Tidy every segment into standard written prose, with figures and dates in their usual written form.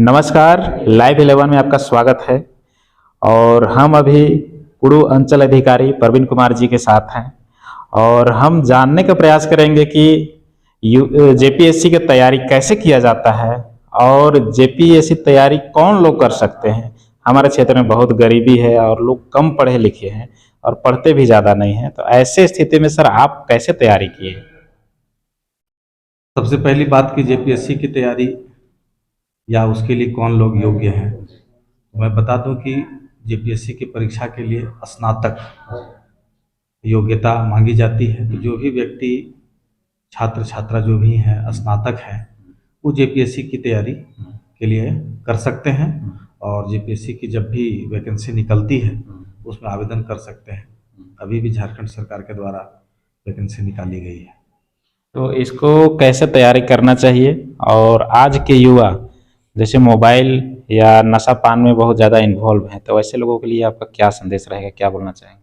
नमस्कार, लाइव 11 में आपका स्वागत है। और हम अभी कुड़ू अंचल अधिकारी प्रवीण कुमार जी के साथ हैं और हम जानने का प्रयास करेंगे कि जेपीएससी की तैयारी कैसे किया जाता है और जेपीएससी तैयारी कौन लोग कर सकते हैं। हमारे क्षेत्र में बहुत गरीबी है और लोग कम पढ़े लिखे हैं और पढ़ते भी ज़्यादा नहीं हैं, तो ऐसे स्थिति में सर आप कैसे तैयारी किए? सबसे पहली बात कि जेपीएससी की तैयारी या उसके लिए कौन लोग योग्य हैं, मैं बता दूं कि जेपीएससी की परीक्षा के लिए स्नातक योग्यता मांगी जाती है। तो जो भी व्यक्ति छात्र छात्रा जो भी हैं स्नातक हैं वो जेपीएससी की तैयारी के लिए कर सकते हैं और जेपीएससी की जब भी वैकेंसी निकलती है उसमें आवेदन कर सकते हैं। अभी भी झारखंड सरकार के द्वारा वैकेंसी निकाली गई है। तो इसको कैसे तैयारी करना चाहिए? और आज के युवा जैसे मोबाइल या नशा पान में बहुत ज़्यादा इन्वॉल्व हैं, तो ऐसे लोगों के लिए आपका क्या संदेश रहेगा, क्या बोलना चाहेंगे?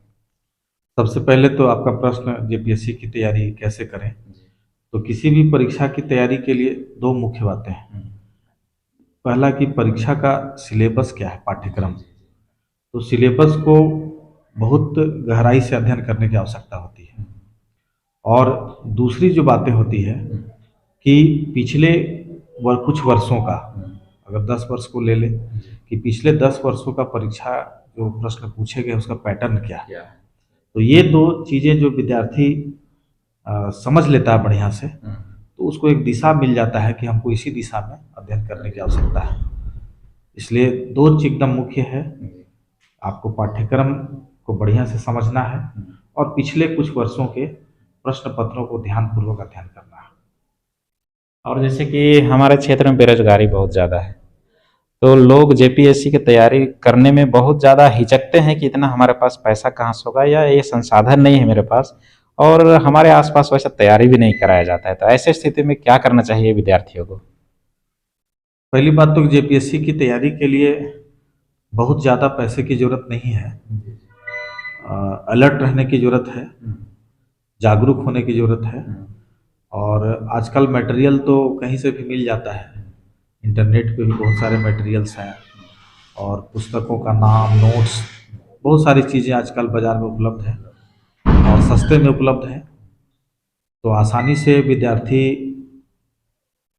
सबसे पहले तो आपका प्रश्न जेपीएससी की तैयारी कैसे करें, तो किसी भी परीक्षा की तैयारी के लिए दो मुख्य बातें हैं। पहला कि परीक्षा का सिलेबस क्या है, पाठ्यक्रम। तो सिलेबस को बहुत गहराई से अध्ययन करने की आवश्यकता होती है। और दूसरी जो बातें होती है कि पिछले कुछ वर्षों का, अगर 10 वर्ष को ले लें कि पिछले 10 वर्षों का परीक्षा जो प्रश्न पूछे गए उसका पैटर्न क्या है। तो ये दो चीज़ें जो विद्यार्थी समझ लेता है बढ़िया से, तो उसको एक दिशा मिल जाता है कि हमको इसी दिशा में अध्ययन करने की आवश्यकता है। इसलिए दो चीज एकदम मुख्य है, आपको पाठ्यक्रम को बढ़िया से समझना है और पिछले कुछ वर्षों के प्रश्न पत्रों को ध्यानपूर्वक अध्ययन करना है। और जैसे कि हमारे क्षेत्र में बेरोजगारी बहुत ज़्यादा है, तो लोग जेपीएससी की तैयारी करने में बहुत ज़्यादा हिचकते हैं कि इतना हमारे पास पैसा कहाँ से होगा या ये संसाधन नहीं है मेरे पास, और हमारे आसपास वैसा तैयारी भी नहीं कराया जाता है। तो ऐसे स्थिति में क्या करना चाहिए विद्यार्थियों को? पहली बात तो जेपीएससी की तैयारी के लिए बहुत ज़्यादा पैसे की जरूरत नहीं है। अलर्ट रहने की जरूरत है, जागरूक होने की जरूरत है। और आजकल मटेरियल तो कहीं से भी मिल जाता है, इंटरनेट पे भी बहुत सारे मटेरियल्स हैं और पुस्तकों का नाम, नोट्स, बहुत सारी चीज़ें आजकल बाज़ार में उपलब्ध हैं और सस्ते में उपलब्ध हैं। तो आसानी से विद्यार्थी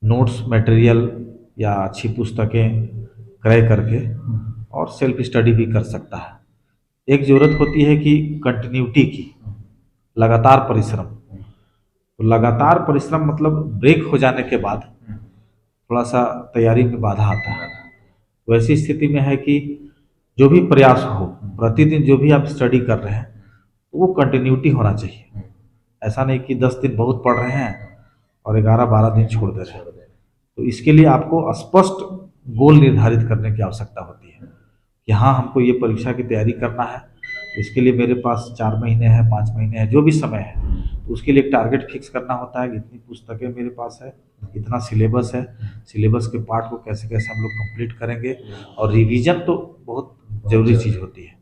नोट्स, मटेरियल या अच्छी पुस्तकें क्रय करके और सेल्फ स्टडी भी कर सकता है। एक ज़रूरत होती है कि कंटिन्यूटी की, लगातार परिश्रम। तो लगातार परिश्रम मतलब ब्रेक हो जाने के बाद थोड़ा सा तैयारी में बाधा आता है। तो ऐसी स्थिति में है कि जो भी प्रयास हो, प्रतिदिन जो भी आप स्टडी कर रहे हैं वो कंटिन्यूटी होना चाहिए। ऐसा नहीं कि 10 दिन बहुत पढ़ रहे हैं और 11-12 दिन छोड़ दे रहे हैं। तो इसके लिए आपको स्पष्ट गोल निर्धारित करने की आवश्यकता होती है कि हाँ, हमको ये परीक्षा की तैयारी करना है, तो इसके लिए मेरे पास 4 महीने हैं, 5 महीने हैं, जो भी समय है, तो उसके लिए एक टारगेट फिक्स करना होता है कि इतनी पुस्तकें मेरे पास है, इतना सिलेबस है, सिलेबस के पार्ट को कैसे कैसे हम लोग कंप्लीट करेंगे। और रिवीजन तो बहुत ज़रूरी चीज़ होती है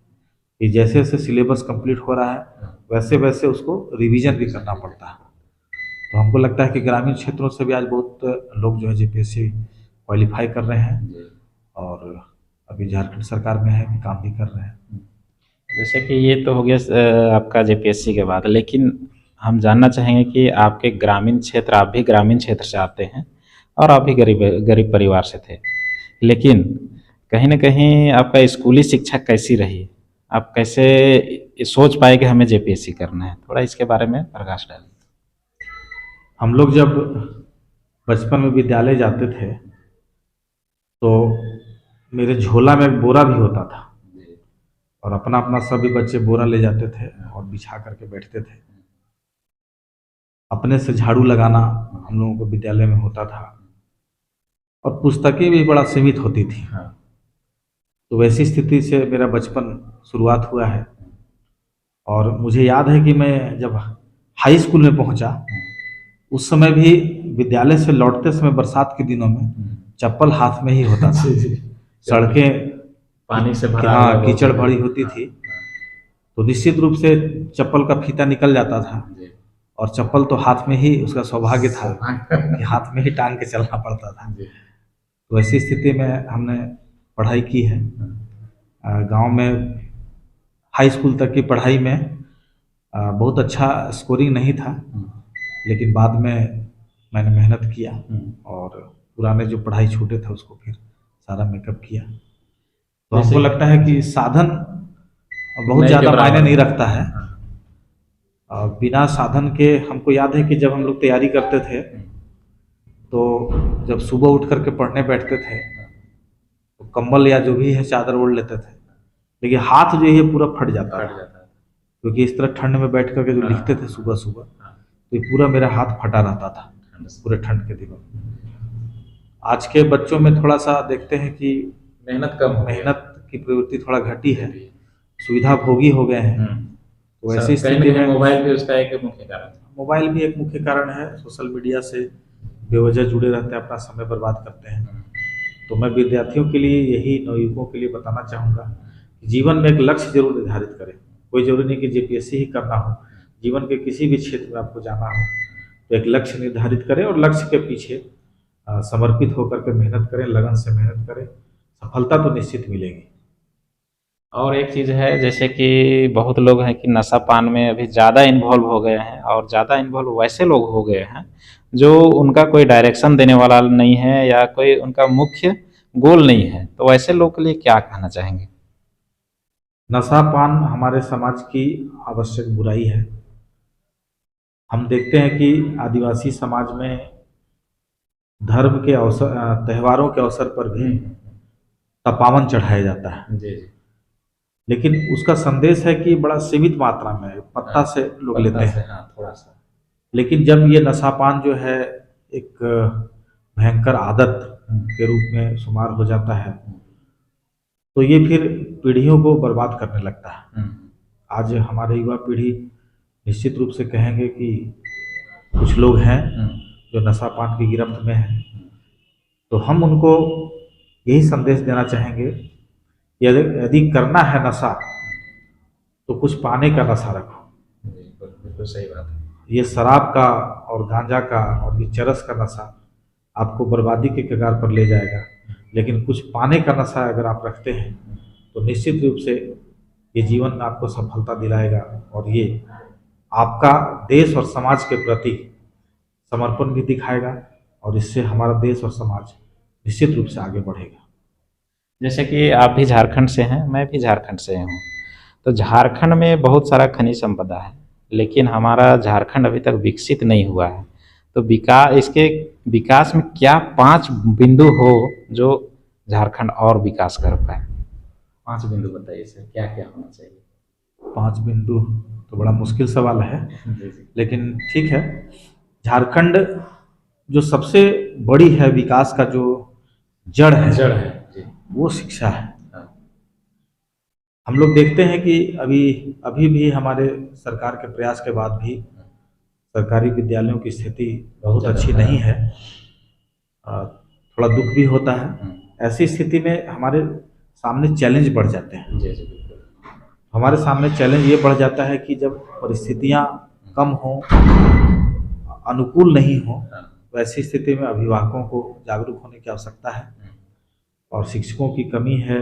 कि जैसे जैसे सिलेबस कंप्लीट हो रहा है वैसे वैसे उसको रिवीजन भी करना पड़ता है। तो हमको लगता है कि ग्रामीण क्षेत्रों से भी आज बहुत लोग जो है जेपीएससी क्वालिफाई कर रहे हैं और अभी झारखंड सरकार में है कि काम भी कर रहे हैं। जैसे कि ये तो हो गया आपका जेपीएससी के बाद, लेकिन हम जानना चाहेंगे कि आपके ग्रामीण क्षेत्र, आप भी ग्रामीण क्षेत्र से आते हैं और आप भी गरीब गरीब परिवार से थे, लेकिन कहीं ना कहीं आपका स्कूली शिक्षा कैसी रही? आप कैसे सोच पाए कि हमें जेपीएससी करना है? थोड़ा इसके बारे में प्रकाश डालें। हम लोग जब बचपन में विद्यालय जाते थे तो मेरे झोला में एक बोरा भी होता था और अपना अपना सभी बच्चे बोरा ले जाते थे और बिछा करके बैठते थे। अपने से झाड़ू लगाना हम लोगों को विद्यालय में होता था और पुस्तकें भी बड़ा सीमित होती थी। तो वैसी स्थिति से मेरा बचपन शुरुआत हुआ है। और मुझे याद है कि मैं जब हाई स्कूल में पहुंचा उस समय भी विद्यालय से लौटते समय बरसात के दिनों में चप्पल हाथ में ही होता था। सड़कें पानी से भरा हाँ हुआ कीचड़ होता भरी होती थी, तो निश्चित रूप से चप्पल का फीता निकल जाता था और चप्पल तो हाथ में ही, उसका सौभाग्य था कि हाथ में ही टांग के चलना पड़ता था। तो ऐसी स्थिति में हमने पढ़ाई की है। गांव में हाई स्कूल तक की पढ़ाई में बहुत अच्छा स्कोरिंग नहीं था, लेकिन बाद में मैंने मेहनत किया और पुराने जो पढ़ाई छूटे थे उसको फिर सारा मेकअप किया। तो हमको लगता है कि साधन बहुत ज़्यादा मायने नहीं रखता है। बिना साधन के हमको याद है कि जब हम लोग तैयारी करते थे तो जब सुबह उठ करके पढ़ने बैठते थे तो कंबल या जो भी है चादर ओढ़ लेते थे, लेकिन हाथ जो है पूरा फट जाता था, क्योंकि इस तरह ठंड में बैठ करके जो लिखते थे सुबह सुबह, तो ये पूरा मेरा हाथ फटा रहता था पूरे ठंड के दिनों में। आज के बच्चों में थोड़ा सा देखते हैं कि मेहनत की प्रवृत्ति थोड़ा घटी है, सुविधा भोगी हो गए हैं। तो ऐसी स्थिति में मोबाइल भी उसका एक मुख्य कारण है। मोबाइल भी एक मुख्य कारण है। सोशल मीडिया से बेवजह जुड़े रहते हैं, अपना समय बर्बाद करते हैं। तो मैं विद्यार्थियों के लिए, यही नवयुवकों के लिए बताना चाहूँगा कि जीवन में एक लक्ष्य जरूर निर्धारित करें। कोई जरूरी नहीं कि जेपीएससी ही करना हो, जीवन के किसी भी क्षेत्र में आपको जाना हो तो एक लक्ष्य निर्धारित करें और लक्ष्य के पीछे समर्पित होकर के मेहनत करें, लगन से मेहनत करें, सफलता तो निश्चित मिलेगी। और एक चीज़ है, जैसे कि बहुत लोग हैं कि नशा पान में अभी ज़्यादा इन्वॉल्व हो गए हैं, और ज़्यादा इन्वॉल्व वैसे लोग हो गए हैं जो उनका कोई डायरेक्शन देने वाला नहीं है या कोई उनका मुख्य गोल नहीं है। तो वैसे लोग के लिए क्या कहना चाहेंगे? नशा पान हमारे समाज की आवश्यक बुराई है। हम देखते हैं कि आदिवासी समाज में धर्म के अवसर, त्योहारों के अवसर पर भी तपावन चढ़ाया जाता है। जी। लेकिन उसका संदेश है कि बड़ा सीमित मात्रा में पत्ता से लोग लेते हैं। थोड़ा सा। लेकिन जब ये नशापान जो है एक भयंकर आदत के रूप में शुमार हो जाता है तो ये फिर पीढ़ियों को बर्बाद करने लगता है। आज हमारे युवा पीढ़ी निश्चित रूप से कहेंगे कि कुछ लोग हैं जो नशापान की गिरफ्त में हैं। तो हम उनको यही संदेश देना चाहेंगे कि यदि करना है नशा तो कुछ पाने का नशा रखो। बिल्कुल सही बात है। ये शराब का और गांजा का और ये चरस का नशा आपको बर्बादी के कगार पर ले जाएगा, लेकिन कुछ पाने का नशा अगर आप रखते हैं तो निश्चित रूप से ये जीवन में आपको सफलता दिलाएगा और ये आपका देश और समाज के प्रति समर्पण भी दिखाएगा, और इससे हमारा देश और समाज निश्चित रूप से आगे बढ़ेगा। जैसे कि आप भी झारखंड से हैं, मैं भी झारखंड से हूँ। तो झारखंड में बहुत सारा खनिज संपदा है, लेकिन हमारा झारखंड अभी तक विकसित नहीं हुआ है। तो इसके विकास में क्या 5 बिंदु हो जो झारखंड और विकास कर पाए? 5 बिंदु बताइए सर, क्या क्या होना चाहिए? 5 बिंदु तो बड़ा मुश्किल सवाल है, लेकिन ठीक है। झारखंड जो सबसे बड़ी है विकास का जो जड़ है जी। वो शिक्षा है। हम लोग देखते हैं कि अभी भी हमारे सरकार के प्रयास के बाद भी सरकारी विद्यालयों की स्थिति बहुत अच्छी नहीं है। थोड़ा दुख भी होता है। ऐसी स्थिति में हमारे सामने चैलेंज बढ़ जाते हैं। जी बिल्कुल। हमारे सामने चैलेंज ये बढ़ जाता है कि जब परिस्थितियाँ कम हों, अनुकूल नहीं हो, तो ऐसी स्थिति में अभिभावकों को जागरूक होने की आवश्यकता है। और शिक्षकों की कमी है,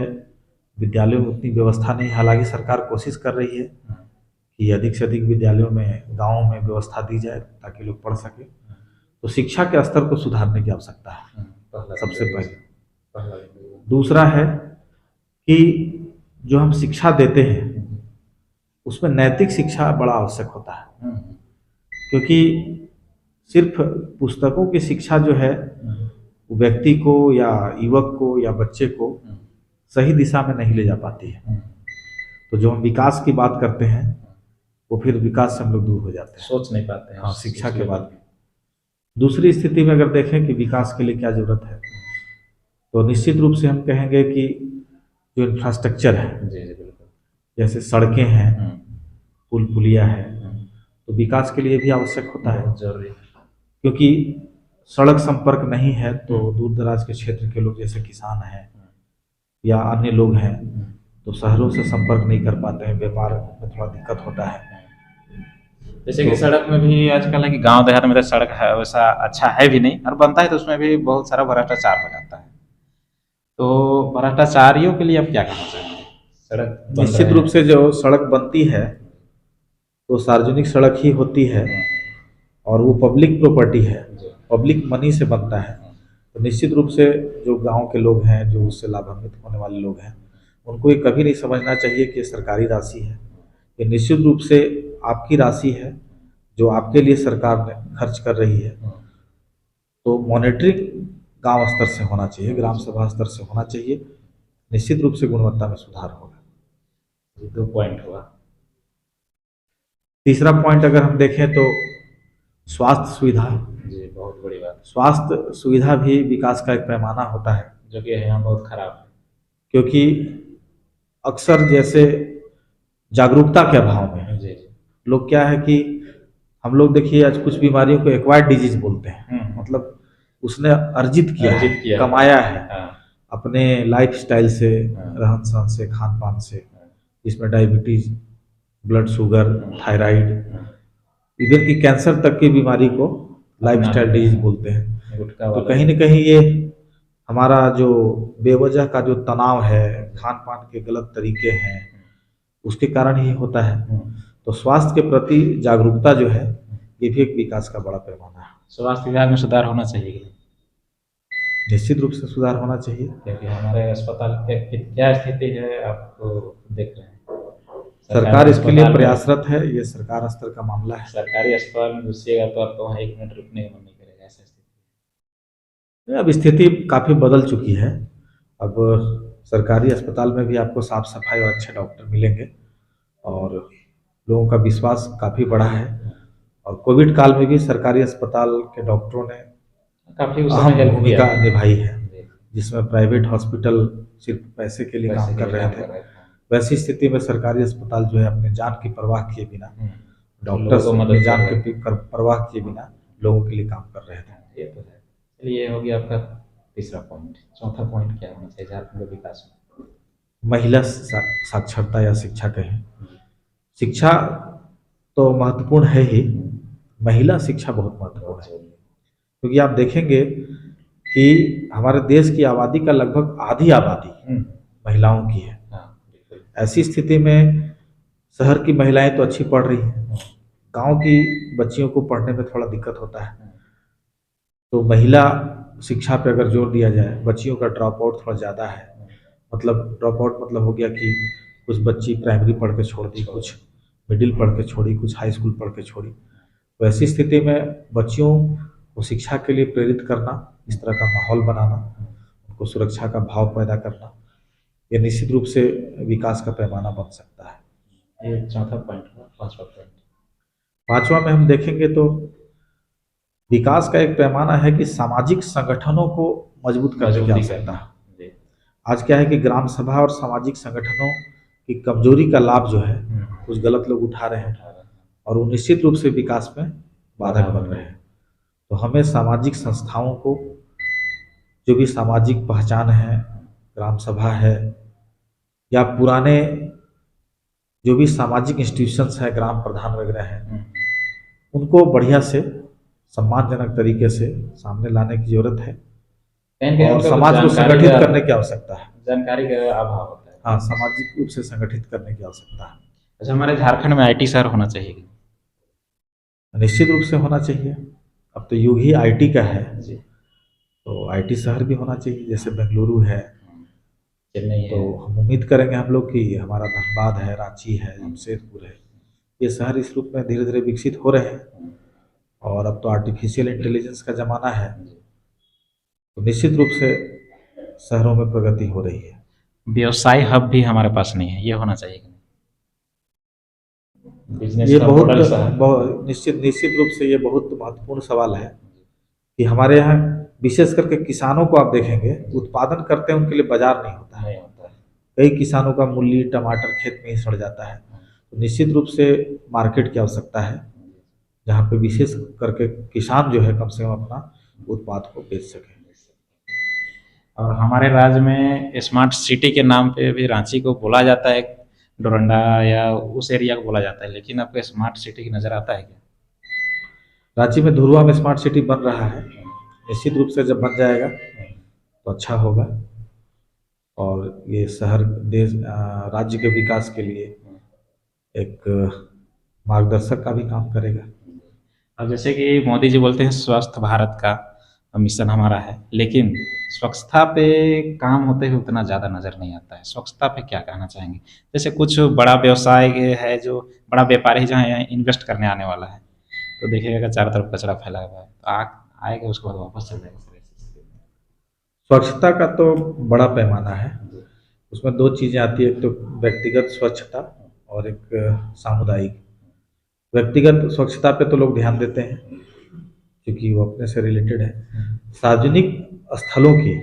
विद्यालयों में उतनी व्यवस्था नहीं। हालांकि सरकार कोशिश कर रही है कि अधिक से अधिक विद्यालयों में, गाँवों में व्यवस्था दी जाए ताकि लोग पढ़ सकें। तो शिक्षा के स्तर को सुधारने की आवश्यकता है सबसे पहले। दूसरा है कि जो हम शिक्षा देते हैं उसमें नैतिक शिक्षा बड़ा आवश्यक होता है, क्योंकि सिर्फ पुस्तकों की शिक्षा जो है व्यक्ति को या युवक को या बच्चे को सही दिशा में नहीं ले जा पाती है। तो जो हम विकास की बात करते हैं वो फिर विकास से हम लोग दूर हो जाते हैं, सोच नहीं पाते हैं। हाँ, शिक्षा के बाद भी। दूसरी स्थिति में अगर देखें कि विकास के लिए क्या जरूरत है, तो निश्चित रूप से हम कहेंगे कि जो इंफ्रास्ट्रक्चर है, जैसे सड़कें हैं, पुल पुलिया है, तो विकास के लिए भी आवश्यक होता है, जरूरी। क्योंकि सड़क संपर्क नहीं है तो दूर दराज के क्षेत्र के लोग जैसे किसान हैं या अन्य लोग हैं तो शहरों से संपर्क नहीं कर पाते हैं, व्यापार में थोड़ा दिक्कत होता है। जैसे कि सड़क में भी आजकल है कि गांव देहात में तो सड़क है वैसा अच्छा है भी नहीं, और बनता है तो उसमें भी बहुत सारा भ्रष्टाचार हो जाता है। तो भ्रष्टाचारियों के लिए आप क्या कहना चाहेंगे? सड़क बन निश्चित रहे रूप हैं। से जो सड़क बनती है तो सार्वजनिक सड़क ही होती है और वो पब्लिक प्रॉपर्टी है, पब्लिक मनी से बनता है। तो निश्चित रूप से जो गांव के लोग हैं, जो उससे लाभान्वित होने वाले लोग हैं, उनको ये कभी नहीं समझना चाहिए कि ये सरकारी राशि है। ये निश्चित रूप से आपकी राशि है जो आपके लिए सरकार ने खर्च कर रही है। तो मॉनिटरिंग गांव स्तर से होना चाहिए, ग्राम सभा स्तर से होना चाहिए। निश्चित रूप से गुणवत्ता में सुधार होगा। ये 2 पॉइंट हुआ। तीसरा पॉइंट अगर हम देखें तो स्वास्थ्य सुविधा। जी, बहुत बड़ी बात स्वास्थ्य सुविधा भी विकास का एक पैमाना होता है, है, जो कि यहाँ बहुत खराब है। क्योंकि अक्सर जैसे जागरूकता के अभाव में जी, जी। लोग क्या है कि हम लोग देखिए आज कुछ बीमारियों को एक्वायर्ड डिजीज बोलते हैं, मतलब उसने अर्जित किया है, कमाया है अपने लाइफ स्टाइल से, रहन सहन से, खान पान से, इसमें diabetes, blood sugar, thyroid, even की कैंसर तक की बीमारी को लाइफ स्टाइल डिजीज बोलते हैं। तो कहीं न कहीं ये हमारा जो बेवजह का जो तनाव है, खान पान के गलत तरीके हैं, उसके कारण ही होता है। तो स्वास्थ्य के प्रति जागरूकता जो है, ये भी एक विकास का बड़ा पैमाना है। स्वास्थ्य विभाग में सुधार होना चाहिए, निश्चित रूप से सुधार होना चाहिए, क्योंकि हमारे अस्पताल की क्या स्थिति है आप देख रहे हैं। सरकार इसके लिए प्रयासरत है, ये सरकार स्तर का मामला है। सरकारी अस्पताल में घुसिएगा तो आपको वहाँ 1 मिनट रुकने का मन नहीं करेगा, ऐसा स्थिति। अब स्थिति काफ़ी बदल चुकी है। अब सरकारी अस्पताल में भी आपको साफ सफाई और अच्छे डॉक्टर मिलेंगे और लोगों का विश्वास काफ़ी बढ़ा है। और कोविड काल में भी सरकारी अस्पताल के डॉक्टरों ने काफ़ी अहम भूमिका निभाई है, जिसमें प्राइवेट हॉस्पिटल सिर्फ पैसे के लिए काम कर रहे थे। वैसी स्थिति में सरकारी अस्पताल जो है अपने जान की परवाह किए बिना, डॉक्टर्स अपनी जान की परवाह किए बिना लोगों के लिए काम कर रहे थे। ये तो है। चलिए, ये हो गया आपका तीसरा पॉइंट। चौथा पॉइंट क्या होना चाहिए झारखंड के विकास में? महिला साक्षरता या शिक्षा कहें, शिक्षा तो महत्वपूर्ण है ही, महिला शिक्षा बहुत महत्वपूर्ण है। क्योंकि आप देखेंगे कि हमारे देश की आबादी का लगभग आधी आबादी महिलाओं की है। ऐसी स्थिति में शहर की महिलाएं तो अच्छी पढ़ रही हैं, गांव की बच्चियों को पढ़ने में थोड़ा दिक्कत होता है। तो महिला शिक्षा पे अगर जोर दिया जाए, बच्चियों का ड्रॉप आउट थोड़ा ज़्यादा है, मतलब ड्रॉप आउट मतलब हो गया कि कुछ बच्ची प्राइमरी पढ़ के छोड़ दी, कुछ मिडिल पढ़ के छोड़ी, कुछ हाई स्कूल पढ़ के छोड़ी। तो ऐसी स्थिति में बच्चियों को शिक्षा के लिए प्रेरित करना, इस तरह का माहौल बनाना, उनको सुरक्षा का भाव पैदा करना, ये निश्चित रूप से विकास का पैमाना बन सकता है। ये चौथा पॉइंट हुआ। पांचवा पॉइंट, पांचवा में हम देखेंगे तो विकास का एक पैमाना है कि सामाजिक संगठनों को मजबूत करने की आवश्यकता है। आज क्या है कि ग्राम सभा और सामाजिक संगठनों की कमजोरी का लाभ जो है कुछ गलत लोग उठा रहे हैं और वो निश्चित रूप से विकास में बाधक बन रहे हैं। तो हमें सामाजिक संस्थाओं को, जो भी सामाजिक पहचान है, ग्राम सभा है या पुराने जो भी सामाजिक इंस्टीट्यूशंस हैं, ग्राम प्रधान वगैरह हैं, उनको बढ़िया से सम्मानजनक तरीके से सामने लाने की जरूरत है और समाज को संगठित करने की आवश्यकता है। जानकारी का अभाव होता है। हाँ, सामाजिक रूप से संगठित करने की आवश्यकता है। अच्छा, हमारे झारखंड में IT शहर होना चाहिए? निश्चित रूप से होना चाहिए। अब तो युग ही IT का है, तो IT शहर भी होना चाहिए। जैसे बेंगलुरु है, चेन्नई है, तो हम उम्मीद करेंगे हम लोग कि हमारा धनबाद है, रांची है, जमशेदपुर है, ये शहर इस रूप में धीरे धीरे विकसित हो रहे हैं। और अब तो आर्टिफिशियल इंटेलिजेंस का ज़माना है, तो निश्चित रूप से शहरों में प्रगति हो रही है। व्यवसाय हब भी हमारे पास नहीं है, ये होना चाहिए। ये बहुत निश्चित रूप से ये बहुत महत्वपूर्ण सवाल है कि हमारे यहाँ विशेष करके किसानों को आप देखेंगे, उत्पादन करते हैं, उनके लिए बाजार नहीं होता है। कई किसानों का मूली, टमाटर खेत में ही सड़ जाता है। तो निश्चित रूप से मार्केट की आवश्यकता है, जहाँ पे विशेष करके किसान जो है कम से कम अपना उत्पाद को बेच सके। और हमारे राज्य में स्मार्ट सिटी के नाम पे भी रांची को बोला जाता है, डोरंडा या उस एरिया को बोला जाता है, लेकिन आपको स्मार्ट सिटी की नज़र आता है क्या? रांची में धुरुआ में स्मार्ट सिटी बन रहा है। निश्चित रूप से जब बन जाएगा तो अच्छा होगा। और ये शहर देश राज्य के विकास के लिए एक मार्गदर्शक का भी काम करेगा। अब जैसे कि मोदी जी बोलते हैं स्वस्थ भारत का मिशन हमारा है, लेकिन स्वच्छता पे काम होते हुए उतना ज़्यादा नज़र नहीं आता है। स्वच्छता पे क्या कहना चाहेंगे? जैसे कुछ बड़ा व्यवसाय है, जो बड़ा व्यापारी जहाँ यहाँ इन्वेस्ट करने आने वाला है, तो देखिएगा चारों तरफ कचरा फैला हुआ है, तो आएगा उसके बाद वापस चल जाएगा। स्वच्छता का तो बड़ा पैमाना है, उसमें दो चीज़ें आती है, एक तो व्यक्तिगत स्वच्छता और एक सामुदायिक। व्यक्तिगत स्वच्छता पे तो लोग ध्यान देते हैं क्योंकि वो अपने से रिलेटेड है। सार्वजनिक स्थलों की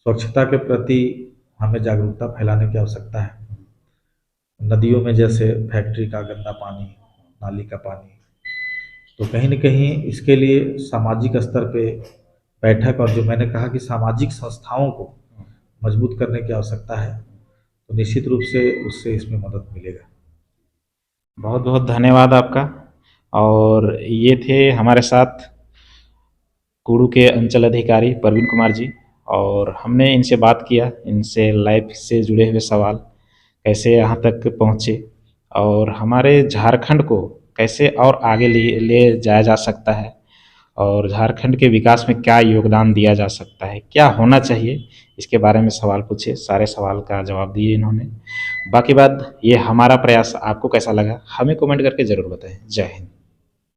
स्वच्छता के प्रति हमें जागरूकता फैलाने की आवश्यकता है। नदियों में जैसे फैक्ट्री का गंदा पानी, नाली का पानी, तो कहीं न कहीं इसके लिए सामाजिक स्तर पे बैठक, और जो मैंने कहा कि सामाजिक संस्थाओं को मजबूत करने की आवश्यकता है, तो निश्चित रूप से उससे इसमें मदद मिलेगा। बहुत बहुत धन्यवाद आपका। और ये थे हमारे साथ कुडू के अंचल अधिकारी प्रवीण कुमार जी, और हमने इनसे बात किया, इनसे लाइफ से जुड़े हुए सवाल कैसे यहाँ तक पहुँचे और हमारे झारखंड को कैसे और आगे ले जाया जा सकता है, और झारखंड के विकास में क्या योगदान दिया जा सकता है, क्या होना चाहिए, इसके बारे में सवाल पूछे। सारे सवाल का जवाब दिए इन्होंने। बाकी बात ये हमारा प्रयास आपको कैसा लगा हमें कमेंट करके ज़रूर बताएं। जय हिंद।